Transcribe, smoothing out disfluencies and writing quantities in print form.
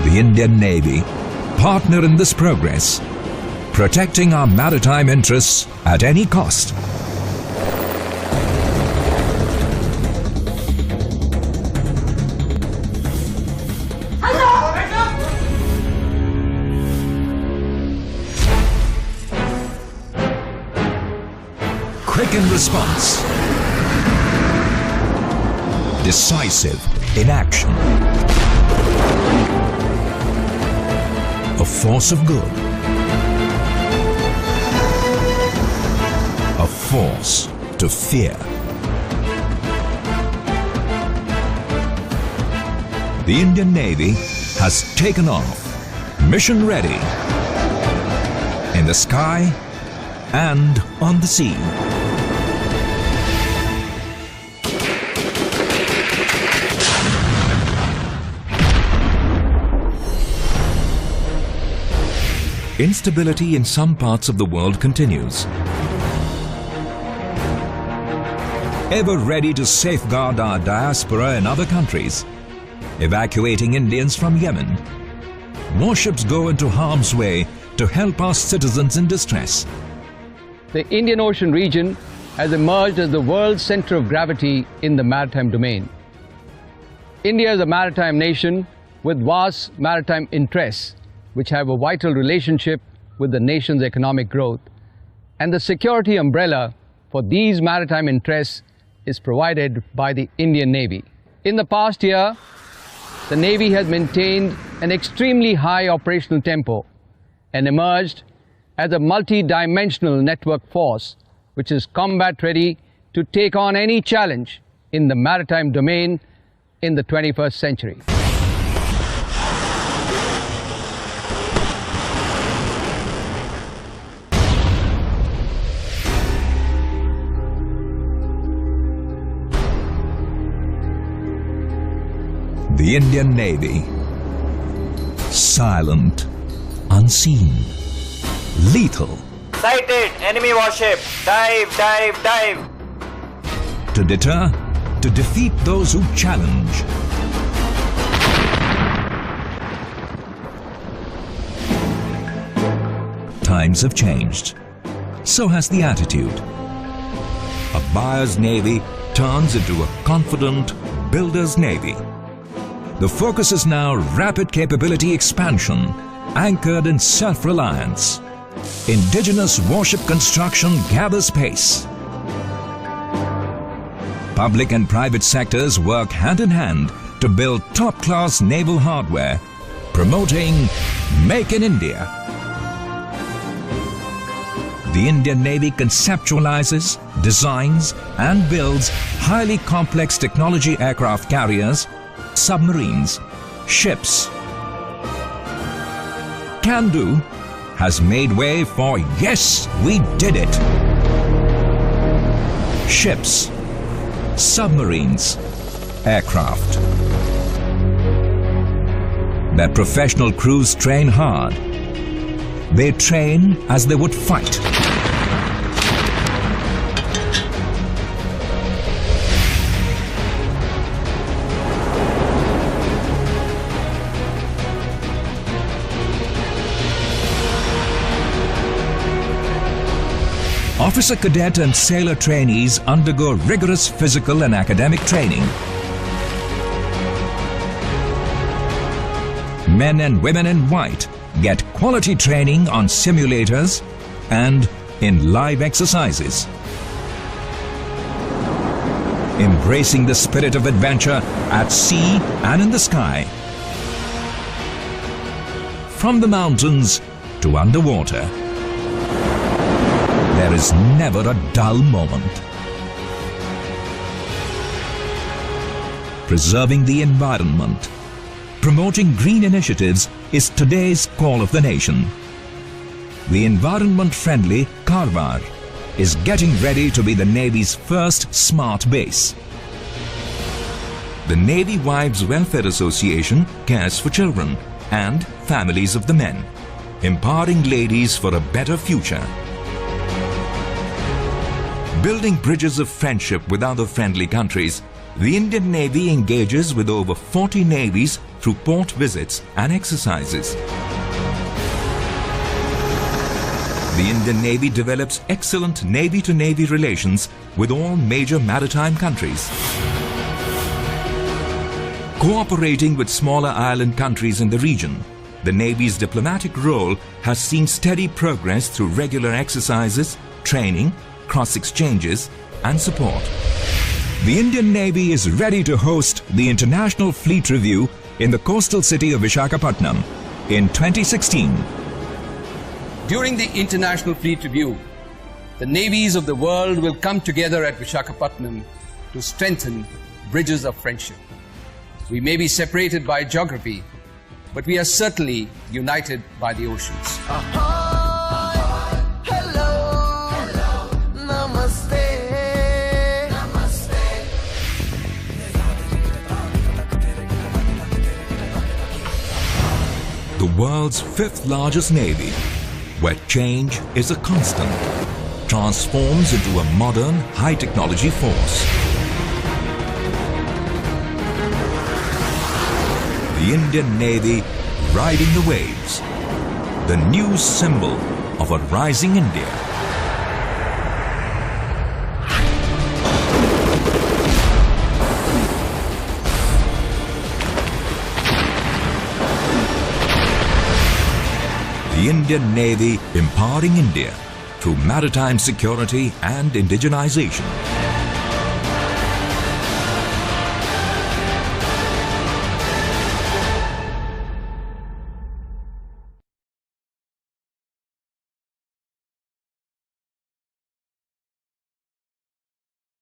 The Indian Navy, partner in this progress, protecting our maritime interests at any cost. Quick in response, decisive in action, a force of good, a force to fear. The Indian Navy has taken off, mission ready, in the sky and on the sea. Instability in some parts of the world continues. Ever ready to safeguard our diaspora in other countries, evacuating Indians from Yemen, warships go into harm's way to help our citizens in distress. The Indian Ocean region has emerged as the world's center of gravity in the maritime domain. India is a maritime nation with vast maritime interests, which have a vital relationship with the nation's economic growth, and the security umbrella for these maritime interests is provided by the Indian Navy. In the past year, the Navy has maintained an extremely high operational tempo and emerged as a multi-dimensional network force which is combat ready to take on any challenge in the maritime domain in the 21st century. The Indian Navy, silent, unseen, lethal. Sighted! Enemy warship! Dive, dive, dive! To deter, to defeat those who challenge. Times have changed. So has the attitude. A buyer's navy turns into a confident builder's navy. The focus is now rapid capability expansion, anchored in self-reliance. Indigenous warship construction gathers pace. Public and private sectors work hand in hand to build top-class naval hardware, promoting Make in India. The Indian Navy conceptualizes, designs and builds highly complex technology aircraft carriers, submarines, ships. Can Do has made way for Yes, we did it. Ships, submarines, aircraft. Their professional crews train hard. They train as they would fight. Officer cadet and sailor trainees undergo rigorous physical and academic training. Men and women in white get quality training on simulators and in live exercises. Embracing the spirit of adventure at sea and in the sky. From the mountains to underwater. There is never a dull moment. Preserving the environment, promoting green initiatives is today's call of the nation. The environment-friendly Karwar is getting ready to be the Navy's first smart base. The Navy Wives Welfare Association cares for children and families of the men, empowering ladies for a better future. Building bridges of friendship with other friendly countries, the Indian Navy engages with over 40 navies through port visits and exercises. The Indian Navy develops excellent Navy-to-Navy relations with all major maritime countries. Cooperating with smaller island countries in the region, the Navy's diplomatic role has seen steady progress through regular exercises, training, cross-exchanges and support. The Indian Navy is ready to host the International Fleet Review in the coastal city of Visakhapatnam in 2016. During the International Fleet Review, the navies of the world will come together at Visakhapatnam to strengthen bridges of friendship. We may be separated by geography, but we are certainly united by the oceans. The world's fifth largest navy, where change is a constant, transforms into a modern, high-technology force. The Indian Navy riding the waves, the new symbol of a rising India. The Indian Navy empowering India through maritime security and indigenization.